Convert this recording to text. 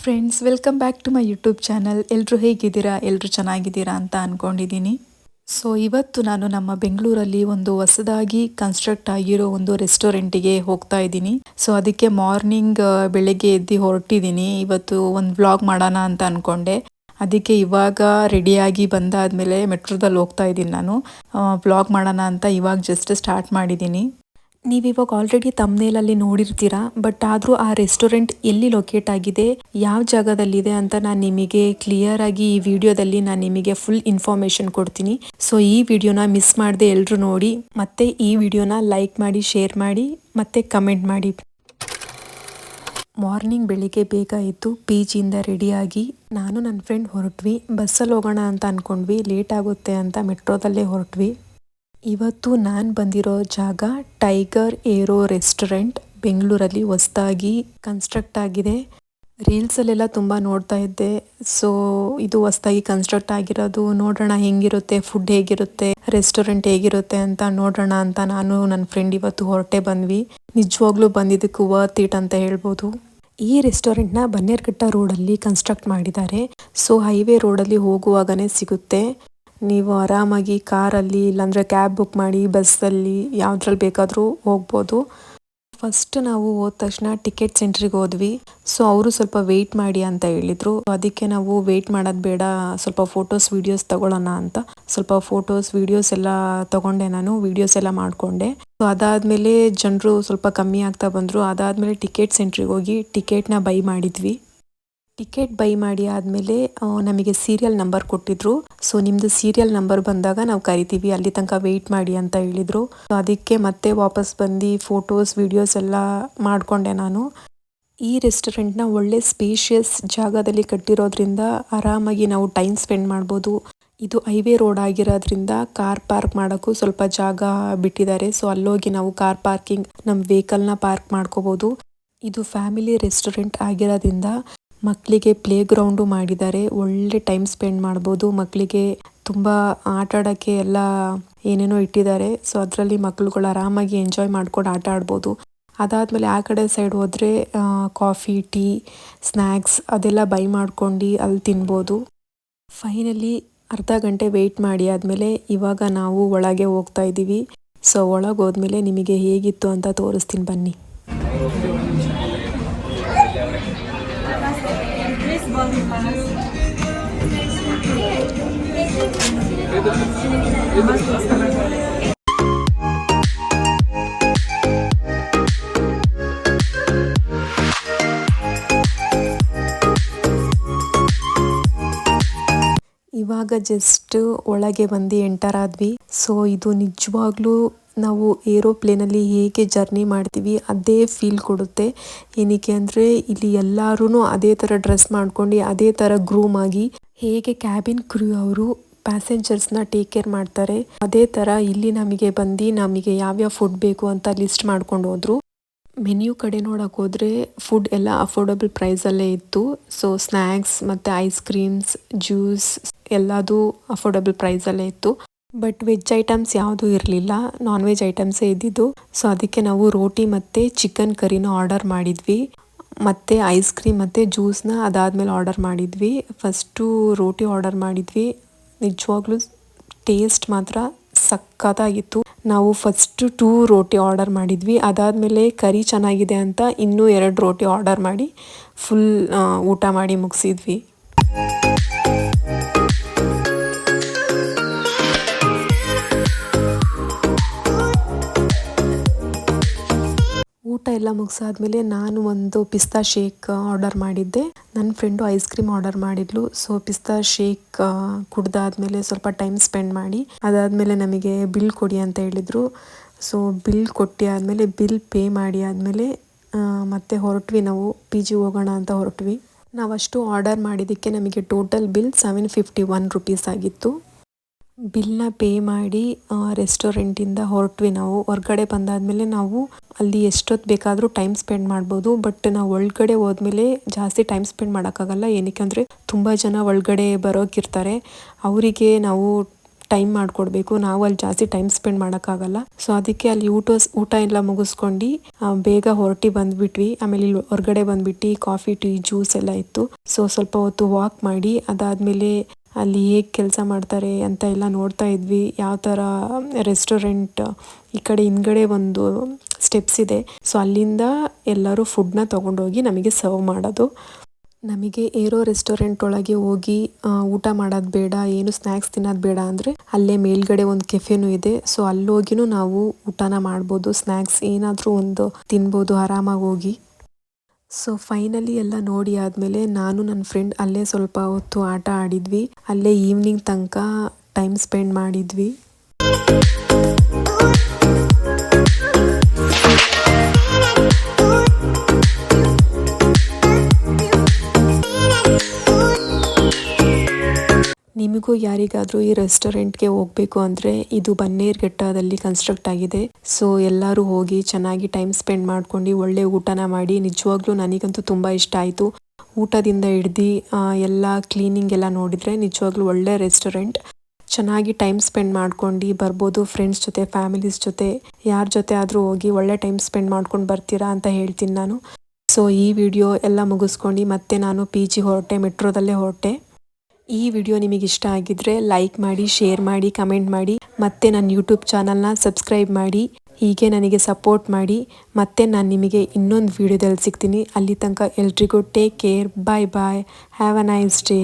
Friends, welcome back to my YouTube channel. ಎಲ್ಲರೂ ಹೇಗಿದ್ದೀರಾ? ಎಲ್ಲರೂ ಚೆನ್ನಾಗಿದ್ದೀರಾ ಅಂತ ಅಂದ್ಕೊಂಡಿದ್ದೀನಿ. ಸೊ ಇವತ್ತು ನಾನು ನಮ್ಮ ಬೆಂಗಳೂರಲ್ಲಿ ಒಂದು ಹೊಸದಾಗಿ ಕನ್ಸ್ಟ್ರಕ್ಟ್ ಆಗಿರೋ ಒಂದು ರೆಸ್ಟೋರೆಂಟಿಗೆ ಹೋಗ್ತಾ ಇದ್ದೀನಿ. ಸೊ ಅದಕ್ಕೆ ಮಾರ್ನಿಂಗ್ ಬೆಳಗ್ಗೆ ಎದ್ದು ಹೊರಟಿದ್ದೀನಿ. ಇವತ್ತು ಒಂದು ವ್ಲಾಗ್ ಮಾಡೋಣ ಅಂತ ಅಂದ್ಕೊಂಡೆ. ಅದಕ್ಕೆ ಇವಾಗ ರೆಡಿಯಾಗಿ ಬಂದಾದಮೇಲೆ ಮೆಟ್ರೋದಲ್ಲಿ ಹೋಗ್ತಾ ಇದ್ದೀನಿ. ನಾನು ವ್ಲಾಗ್ ಮಾಡೋಣ ಅಂತ ಇವಾಗ ಜಸ್ಟ್ ಸ್ಟಾರ್ಟ್ ಮಾಡಿದ್ದೀನಿ. ನೀವಿವಾಗ ಆಲ್ರೆಡಿ ತಮ್ನೇಲಲ್ಲಿ ನೋಡಿರ್ತೀರಾ, ಬಟ್ ಆದರೂ ಆ ರೆಸ್ಟೋರೆಂಟ್ ಎಲ್ಲಿ ಲೊಕೇಟ್ ಆಗಿದೆ, ಯಾವ ಜಾಗದಲ್ಲಿದೆ ಅಂತ ನಾನು ನಿಮಗೆ ಕ್ಲಿಯರ್ ಆಗಿ ಈ ವಿಡಿಯೋದಲ್ಲಿ ನಾನು ನಿಮಗೆ ಫುಲ್ ಇನ್ಫಾರ್ಮೇಶನ್ ಕೊಡ್ತೀನಿ. ಸೊ ಈ ವಿಡಿಯೋನ ಮಿಸ್ ಮಾಡದೆ ಎಲ್ಲರೂ ನೋಡಿ, ಮತ್ತೆ ಈ ವಿಡಿಯೋನ ಲೈಕ್ ಮಾಡಿ, ಶೇರ್ ಮಾಡಿ, ಮತ್ತೆ ಕಮೆಂಟ್ ಮಾಡಿ. ಮಾರ್ನಿಂಗ್ ಬೆಳಿಗ್ಗೆ ಬೇಗ ಎದ್ದು ಪಿ ಜಿಯಿಂದ ರೆಡಿಯಾಗಿ ನಾನು ನನ್ನ ಫ್ರೆಂಡ್ ಹೊರಟ್ವಿ. ಬಸ್ಸಲ್ಲಿ ಹೋಗೋಣ ಅಂತ ಅಂದ್ಕೊಂಡ್ವಿ, ಲೇಟ್ ಆಗುತ್ತೆ ಅಂತ ಮೆಟ್ರೋದಲ್ಲೇ ಹೊರಟ್ವಿ. ಇವತ್ತು ನಾನು ಬಂದಿರೋ ಜಾಗ ಟೈಗರ್ ಏರೋ ರೆಸ್ಟೋರೆಂಟ್. ಬೆಂಗಳೂರಲ್ಲಿ ಹೊಸದಾಗಿ ಕನ್ಸ್ಟ್ರಕ್ಟ್ ಆಗಿದೆ. ರೀಲ್ಸಲ್ಲೆಲ್ಲ ತುಂಬ ನೋಡ್ತಾ ಇದ್ದೆ. ಸೊ ಇದು ಹೊಸದಾಗಿ ಕನ್ಸ್ಟ್ರಕ್ಟ್ ಆಗಿರೋದು, ನೋಡೋಣ ಹೆಂಗಿರುತ್ತೆ, ಫುಡ್ ಹೇಗಿರುತ್ತೆ, ರೆಸ್ಟೋರೆಂಟ್ ಹೇಗಿರುತ್ತೆ ಅಂತ ನೋಡೋಣ ಅಂತ ನಾನು ನನ್ನ ಫ್ರೆಂಡ್ ಇವತ್ತು ಹೊರಟೆ ಬಂದ್ವಿ. ನಿಜವಾಗ್ಲೂ ಬಂದಿದ್ದಕ್ಕೂ ವರ್ತ್ ಇಟ್ ಅಂತ ಹೇಳ್ಬೋದು. ಈ ರೆಸ್ಟೋರೆಂಟ್ನ ಬನ್ನೇರುಘಟ್ಟ ರೋಡಲ್ಲಿ ಕನ್ಸ್ಟ್ರಕ್ಟ್ ಮಾಡಿದ್ದಾರೆ. ಸೊ ಹೈವೇ ರೋಡಲ್ಲಿ ಹೋಗುವಾಗನೇ ಸಿಗುತ್ತೆ. ನೀವು ಆರಾಮಾಗಿ ಕಾರಲ್ಲಿ ಇಲ್ಲಾಂದರೆ ಕ್ಯಾಬ್ ಬುಕ್ ಮಾಡಿ ಬಸ್ಸಲ್ಲಿ ಯಾವುದ್ರಲ್ಲಿ ಬೇಕಾದರೂ ಹೋಗ್ಬೋದು. ಫಸ್ಟ್ ನಾವು ಹೋದ ತಕ್ಷಣ ಟಿಕೆಟ್ ಸೆಂಟ್ರಿಗೆ ಹೋದ್ವಿ. ಸೊ ಅವರು ಸ್ವಲ್ಪ ವೆಯ್ಟ್ ಮಾಡಿ ಅಂತ ಹೇಳಿದರು. ಅದಕ್ಕೆ ನಾವು ವೆಯ್ಟ್ ಮಾಡೋದು ಬೇಡ, ಸ್ವಲ್ಪ ಫೋಟೋಸ್ ವೀಡಿಯೋಸ್ ತಗೊಳ್ಳೋಣ ಅಂತ ಸ್ವಲ್ಪ ಫೋಟೋಸ್ ವೀಡಿಯೋಸ್ ಎಲ್ಲ ತಗೊಂಡೆ. ನಾನು ವೀಡಿಯೋಸ್ ಎಲ್ಲ ಮಾಡಿಕೊಂಡೆ. ಸೊ ಅದಾದಮೇಲೆ ಜನರು ಸ್ವಲ್ಪ ಕಮ್ಮಿ ಆಗ್ತಾ ಬಂದರು. ಅದಾದಮೇಲೆ ಟಿಕೆಟ್ ಸೆಂಟ್ರಿಗೆ ಹೋಗಿ ಟಿಕೆಟ್ನ ಬೈ ಮಾಡಿದ್ವಿ. ಟಿಕೆಟ್ ಬೈ ಮಾಡಿ ಆದಮೇಲೆ ನಮಗೆ ಸೀರಿಯಲ್ ನಂಬರ್ ಕೊಟ್ಟಿದ್ರು. ಸೊ ನಿಮ್ಮದು ಸೀರಿಯಲ್ ನಂಬರ್ ಬಂದಾಗ ನಾವು ಕರಿತೀವಿ, ಅಲ್ಲಿ ತನಕ ವೆಯ್ಟ್ ಮಾಡಿ ಅಂತ ಹೇಳಿದರು. ಸೊ ಅದಕ್ಕೆ ಮತ್ತೆ ವಾಪಸ್ ಬಂದು ಫೋಟೋಸ್ ವಿಡಿಯೋಸ್ ಎಲ್ಲ ಮಾಡಿಕೊಂಡೆ ನಾನು. ಈ ರೆಸ್ಟೋರೆಂಟ್ನ ಒಳ್ಳೆ ಸ್ಪೇಷಿಯಸ್ ಜಾಗದಲ್ಲಿ ಕಟ್ಟಿರೋದ್ರಿಂದ ಆರಾಮಾಗಿ ನಾವು ಟೈಮ್ ಸ್ಪೆಂಡ್ ಮಾಡ್ಬೋದು. ಇದು ಹೈವೇ ರೋಡ್ ಆಗಿರೋದ್ರಿಂದ ಕಾರ್ ಪಾರ್ಕ್ ಮಾಡೋಕ್ಕೂ ಸ್ವಲ್ಪ ಜಾಗ ಬಿಟ್ಟಿದ್ದಾರೆ. ಸೊ ಅಲ್ಲೋಗಿ ನಾವು ಕಾರ್ ಪಾರ್ಕಿಂಗ್ ನಮ್ಮ ವೆಹಿಕಲ್ನ ಪಾರ್ಕ್ ಮಾಡ್ಕೋಬೋದು. ಇದು ಫ್ಯಾಮಿಲಿ ರೆಸ್ಟೋರೆಂಟ್ ಆಗಿರೋದ್ರಿಂದ ಮಕ್ಕಳಿಗೆ ಪ್ಲೇ ಗ್ರೌಂಡು ಮಾಡಿದ್ದಾರೆ. ಒಳ್ಳೆ ಟೈಮ್ ಸ್ಪೆಂಡ್ ಮಾಡ್ಬೋದು. ಮಕ್ಕಳಿಗೆ ತುಂಬ ಆಟ ಆಡೋಕ್ಕೆ ಎಲ್ಲ ಏನೇನೋ ಇಟ್ಟಿದ್ದಾರೆ. ಸೊ ಅದರಲ್ಲಿ ಮಕ್ಕಳುಗಳು ಆರಾಮಾಗಿ ಎಂಜಾಯ್ ಮಾಡ್ಕೊಂಡು ಆಟ ಆಡ್ಬೋದು. ಅದಾದಮೇಲೆ ಆ ಕಡೆ ಸೈಡ್ ಹೋದರೆ ಕಾಫಿ, ಟೀ, ಸ್ನ್ಯಾಕ್ಸ್ ಅದೆಲ್ಲ ಬೈ ಮಾಡ್ಕೊಂಡು ಅಲ್ಲಿ ತಿನ್ಬೋದು. ಫೈನಲಿ ಅರ್ಧ ಗಂಟೆ ವೆಯ್ಟ್ ಮಾಡಿ ಆದಮೇಲೆ ಇವಾಗ ನಾವು ಒಳಗೆ ಹೋಗ್ತಾ ಇದ್ದೀವಿ. ಸೊ ಒಳಗೆ ಹೋದ್ಮೇಲೆ ನಿಮಗೆ ಹೇಗಿತ್ತು ಅಂತ ತೋರಿಸ್ತೀನಿ ಬನ್ನಿ. ಇವಾಗ ಜಸ್ಟ್ ಒಳಗೆ ಬಂದು ಎಂಟರ್ ಆದ್ವಿ. ಸೊ ಇದು ನಿಜವಾಗ್ಲೂ ನಾವು ಏರೋಪ್ಲೇನಲ್ಲಿ ಹೇಗೆ ಜರ್ನಿ ಮಾಡ್ತೀವಿ ಅದೇ ಫೀಲ್ ಕೊಡುತ್ತೆ. ಏನಕ್ಕೆ ಅಂದರೆ ಇಲ್ಲಿ ಎಲ್ಲರೂ ಅದೇ ಥರ ಡ್ರೆಸ್ ಮಾಡ್ಕೊಂಡು ಅದೇ ಥರ ಗ್ರೂಮ್ ಆಗಿ ಹೇಗೆ ಕ್ಯಾಬಿನ್ ಕ್ರೂ ಅವರು ಪ್ಯಾಸೆಂಜರ್ಸ್ನ ಟೇಕ್ ಕೇರ್ ಮಾಡ್ತಾರೆ, ಅದೇ ಥರ ಇಲ್ಲಿ ನಮಗೆ ಬಂದು ನಮಗೆ ಯಾವ್ಯಾವ ಫುಡ್ ಬೇಕು ಅಂತ ಲಿಸ್ಟ್ ಮಾಡ್ಕೊಂಡು ಹೋದ್ರು. ಮೆನ್ಯೂ ಕಡೆ ನೋಡೋಕೆ ಹೋದರೆ ಫುಡ್ ಎಲ್ಲ ಅಫೋರ್ಡಬಲ್ ಪ್ರೈಸಲ್ಲೇ ಇತ್ತು. ಸೊ ಸ್ನ್ಯಾಕ್ಸ್ ಮತ್ತು ಐಸ್ ಕ್ರೀಮ್ಸ್, ಜ್ಯೂಸ್ ಎಲ್ಲದೂ ಅಫೋರ್ಡಬಲ್ ಪ್ರೈಸಲ್ಲೇ ಇತ್ತು. ಬಟ್ ವೆಜ್ ಐಟಮ್ಸ್ ಯಾವುದೂ ಇರಲಿಲ್ಲ, ನಾನ್ ವೆಜ್ ಐಟಮ್ಸೇ ಇದ್ದಿದ್ದು. ಸೊ ಅದಕ್ಕೆ ನಾವು ರೋಟಿ ಮತ್ತು ಚಿಕನ್ ಕರಿನ ಆರ್ಡರ್ ಮಾಡಿದ್ವಿ. ಮತ್ತು ಐಸ್ ಕ್ರೀಮ್ ಮತ್ತು ಜ್ಯೂಸ್ನ ಅದಾದಮೇಲೆ ಆರ್ಡರ್ ಮಾಡಿದ್ವಿ. ಫಸ್ಟು ರೋಟಿ ಆರ್ಡರ್ ಮಾಡಿದ್ವಿ. ನಿಜವಾಗ್ಲೂ ಟೇಸ್ಟ್ ಮಾತ್ರ ಸಕ್ಕತ್ತಾಗಿತ್ತು. ನಾವು ಫಸ್ಟ್ 2 ರೋಟಿ ಆರ್ಡರ್ ಮಾಡಿದ್ವಿ. ಅದಾದಮೇಲೆ ಕರಿ ಚೆನ್ನಾಗಿದೆ ಅಂತ ಇನ್ನೂ 2 ರೋಟಿ ಆರ್ಡರ್ ಮಾಡಿ ಫುಲ್ ಊಟ ಮಾಡಿ ಮುಗಿಸಿದ್ವಿ. ಊಟ ಎಲ್ಲ ಮುಗಿಸಾದ್ಮೇಲೆ ನಾನು ಒಂದು ಪಿಸ್ತಾ ಶೇಕ್ ಆರ್ಡರ್ ಮಾಡಿದ್ದೆ. ನನ್ನ ಫ್ರೆಂಡು ಐಸ್ ಕ್ರೀಮ್ ಆರ್ಡರ್ ಮಾಡಿದ್ಲು. ಸೊ ಪಿಸ್ತಾ ಶೇಕ್ ಕುಡ್ದಾದ್ಮೇಲೆ ಸ್ವಲ್ಪ ಟೈಮ್ ಸ್ಪೆಂಡ್ ಮಾಡಿ ಅದಾದಮೇಲೆ ನಮಗೆ ಬಿಲ್ ಕೊಡಿ ಅಂತ ಹೇಳಿದರು. ಸೊ ಬಿಲ್ ಕೊಟ್ಟು ಆದಮೇಲೆ ಬಿಲ್ ಪೇ ಮಾಡಿ ಆದಮೇಲೆ ಮತ್ತೆ ಹೊರಟ್ವಿ. ನಾವು ಪಿ ಜಿ ಹೋಗೋಣ ಅಂತ ಹೊರಟ್ವಿ. ನಾವಷ್ಟು ಆರ್ಡರ್ ಮಾಡಿದ್ದಕ್ಕೆ ನಮಗೆ ಟೋಟಲ್ ಬಿಲ್ 751 ರೂಪೀಸ್ ಆಗಿತ್ತು. ಬಿಲ್ನ ಪೇ ಮಾಡಿ ರೆಸ್ಟೋರೆಂಟಿಂದ ಹೊರಟ್ವಿ. ನಾವು ಹೊರಗಡೆ ಬಂದಾದಮೇಲೆ ನಾವು ಅಲ್ಲಿ ಎಷ್ಟೊತ್ತು ಬೇಕಾದರೂ ಟೈಮ್ ಸ್ಪೆಂಡ್ ಮಾಡ್ಬೋದು. ಬಟ್ ನಾವು ಒಳಗಡೆ ಹೋದ್ಮೇಲೆ ಜಾಸ್ತಿ ಟೈಮ್ ಸ್ಪೆಂಡ್ ಮಾಡೋಕ್ಕಾಗಲ್ಲ. ಏನಕ್ಕೆ ಅಂದರೆ ತುಂಬ ಜನ ಒಳಗಡೆ ಬರೋಕ್ಕಿರ್ತಾರೆ. ಅವರಿಗೆ ನಾವು ಟೈಮ್ ಮಾಡಿಕೊಡ್ಬೇಕು, ನಾವು ಅಲ್ಲಿ ಜಾಸ್ತಿ ಟೈಮ್ ಸ್ಪೆಂಡ್ ಮಾಡೋಕ್ಕಾಗಲ್ಲ. ಸೊ ಅದಕ್ಕೆ ಅಲ್ಲಿ ಊಟ ಎಲ್ಲ ಮುಗಿಸ್ಕೊಂಡು ಬೇಗ ಹೊರಟಿ ಬಂದ್ಬಿಟ್ವಿ. ಆಮೇಲೆ ಇಲ್ಲಿ ಹೊರಗಡೆ ಬಂದ್ಬಿಟ್ಟು ಕಾಫಿ ಟೀ ಜ್ಯೂಸ್ ಎಲ್ಲ ಇತ್ತು. ಸೊ ಸ್ವಲ್ಪ ಹೊತ್ತು ವಾಕ್ ಮಾಡಿ ಅದಾದಮೇಲೆ ಅಲ್ಲಿ ಹೇಗೆ ಕೆಲಸ ಮಾಡ್ತಾರೆ ಅಂತ ಎಲ್ಲ ನೋಡ್ತಾ ಇದ್ವಿ. ಯಾವ ಥರ ರೆಸ್ಟೋರೆಂಟ್ ಈ ಕಡೆ ಹಿಂದ್ಗಡೆ ಒಂದು ಸ್ಟೆಪ್ಸ್ ಇದೆ. ಸೊ ಅಲ್ಲಿಂದ ಎಲ್ಲರೂ ಫುಡ್ನ ತೊಗೊಂಡೋಗಿ ನಮಗೆ ಸರ್ವ್ ಮಾಡೋದು. ನಮಗೆ ಏರೋ ರೆಸ್ಟೋರೆಂಟ್ ಒಳಗೆ ಹೋಗಿ ಊಟ ಮಾಡೋದು ಬೇಡ, ಏನು ಸ್ನ್ಯಾಕ್ಸ್ ತಿನ್ನೋದು ಬೇಡ ಅಂದರೆ ಅಲ್ಲೇ ಮೇಲ್ಗಡೆ ಒಂದು ಕೆಫೆನೂ ಇದೆ. ಸೊ ಅಲ್ಲೋಗಿನೂ ನಾವು ಊಟನ ಮಾಡ್ಬೋದು, ಸ್ನ್ಯಾಕ್ಸ್ ಏನಾದರೂ ಒಂದು ತಿನ್ಬೋದು ಆರಾಮಾಗಿ ಹೋಗಿ. ಸೊ ಫೈನಲಿ ಎಲ್ಲ ನೋಡಿ ಆದಮೇಲೆ ನಾನು ನನ್ನ ಫ್ರೆಂಡ್ ಅಲ್ಲೇ ಸ್ವಲ್ಪ ಹೊತ್ತು ಆಟ ಆಡಿದ್ವಿ. ಅಲ್ಲೇ ಈವ್ನಿಂಗ್ ತನಕ ಟೈಮ್ ಸ್ಪೆಂಡ್ ಮಾಡಿದ್ವಿ. ನಿಮಗೂ ಯಾರಿಗಾದರೂ ಈ ರೆಸ್ಟೋರೆಂಟ್ಗೆ ಹೋಗಬೇಕು ಅಂದರೆ ಇದು ಬನ್ನೇರುಘಟ್ಟದಲ್ಲಿ ಕನ್ಸ್ಟ್ರಕ್ಟ್ ಆಗಿದೆ. ಸೊ ಎಲ್ಲರೂ ಹೋಗಿ ಚೆನ್ನಾಗಿ ಟೈಮ್ ಸ್ಪೆಂಡ್ ಮಾಡ್ಕೊಂಡು ಒಳ್ಳೆ ಊಟನ ಮಾಡಿ. ನಿಜವಾಗ್ಲೂ ನನಗಂತೂ ತುಂಬ ಇಷ್ಟ ಆಯಿತು. ಊಟದಿಂದ ಹಿಡ್ದು ಎಲ್ಲ ಕ್ಲೀನಿಂಗ್ ಎಲ್ಲ ನೋಡಿದರೆ ನಿಜವಾಗ್ಲೂ ಒಳ್ಳೆ ರೆಸ್ಟೋರೆಂಟ್. ಚೆನ್ನಾಗಿ ಟೈಮ್ ಸ್ಪೆಂಡ್ ಮಾಡ್ಕೊಂಡು ಬರ್ಬೋದು. ಫ್ರೆಂಡ್ಸ್ ಜೊತೆ, ಫ್ಯಾಮಿಲೀಸ್ ಜೊತೆ, ಯಾರ ಜೊತೆ ಆದರೂ ಹೋಗಿ ಒಳ್ಳೆ ಟೈಮ್ ಸ್ಪೆಂಡ್ ಮಾಡ್ಕೊಂಡು ಬರ್ತೀರಾ ಅಂತ ಹೇಳ್ತೀನಿ ನಾನು. ಸೊ ಈ ವಿಡಿಯೋ ಎಲ್ಲ ಮುಗಿಸ್ಕೊಂಡು ಮತ್ತೆ ನಾನು PG ಹೊರಟೆ, ಮೆಟ್ರೋದಲ್ಲೇ ಹೊರಟೆ. ಈ ವಿಡಿಯೋ ನಿಮಗೆ ಇಷ್ಟ ಆಗಿದ್ರೆ ಲೈಕ್ ಮಾಡಿ, ಶೇರ್ ಮಾಡಿ, ಕಮೆಂಟ್ ಮಾಡಿ, ಮತ್ತೆ ನನ್ನ ಯೂಟ್ಯೂಬ್ ಚಾನಲ್ನ ಸಬ್ಸ್ಕ್ರೈಬ್ ಮಾಡಿ. ಹೀಗೆ ನನಗೆ ಸಪೋರ್ಟ್ ಮಾಡಿ. ಮತ್ತೆ ನಾನು ನಿಮಗೆ ಇನ್ನೊಂದು ವಿಡಿಯೋದಲ್ಲಿ ಸಿಗ್ತೀನಿ. ಅಲ್ಲಿ ತನಕ ಎಲ್ರಿಗೂ take care, bye bye, have a nice day.